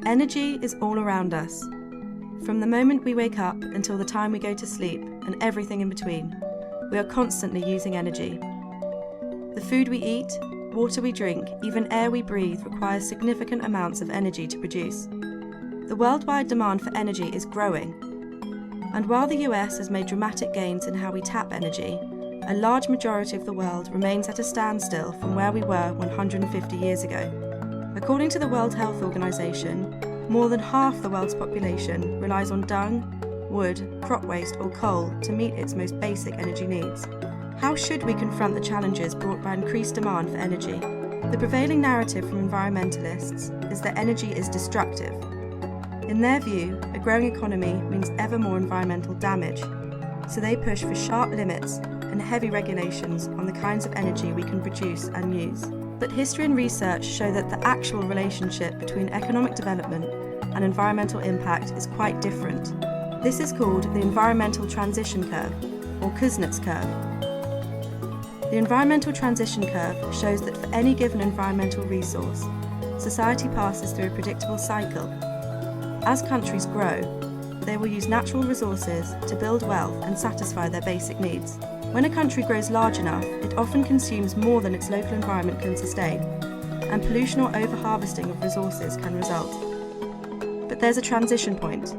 Energy is all around us. From the moment we wake up until the time we go to sleep and everything in between, we are constantly using energy. The food we eat, water we drink, even air we breathe requires significant amounts of energy to produce. The worldwide demand for energy is growing. And while the US has made dramatic gains in how we tap energy, a large majority of the world remains at a standstill from where we were 150 years ago. According to the World Health Organization, more than half the world's population relies on dung, wood, crop waste or coal to meet its most basic energy needs. How should we confront the challenges brought by increased demand for energy? The prevailing narrative from environmentalists is that energy is destructive. In their view, a growing economy means ever more environmental damage, so they push for sharp limits and heavy regulations on the kinds of energy we can produce and use. But history and research show that the actual relationship between economic development and environmental impact is quite different. This is called the environmental transition curve, or Kuznets curve. The environmental transition curve shows that for any given environmental resource, society passes through a predictable cycle. As countries grow, they will use natural resources to build wealth and satisfy their basic needs. When a country grows large enough, it often consumes more than its local environment can sustain, and pollution or over-harvesting of resources can result. But there's a transition point,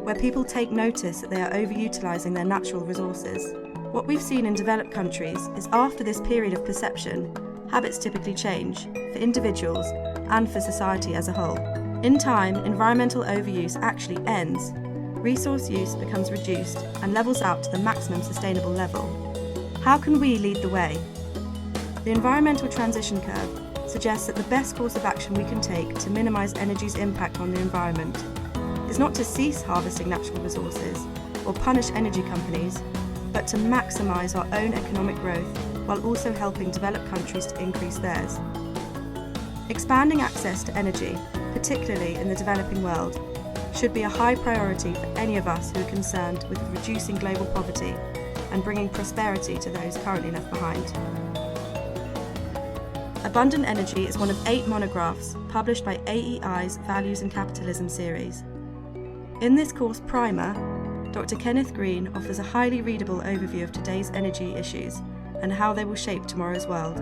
where people take notice that they are overutilising their natural resources. What we've seen in developed countries is after this period of perception, habits typically change, for individuals and for society as a whole. In time, environmental overuse actually ends. Resource use becomes reduced and levels out to the maximum sustainable level. How can we lead the way? The environmental transition curve suggests that the best course of action we can take to minimise energy's impact on the environment is not to cease harvesting natural resources or punish energy companies, but to maximise our own economic growth while also helping developed countries to increase theirs. Expanding access to energy, particularly in the developing world, should be a high priority for any of us who are concerned with reducing global poverty and bringing prosperity to those currently left behind. Abundant Energy is one of 8 monographs published by AEI's Values and Capitalism series. In this course primer, Dr. Kenneth Green offers a highly readable overview of today's energy issues and how they will shape tomorrow's world.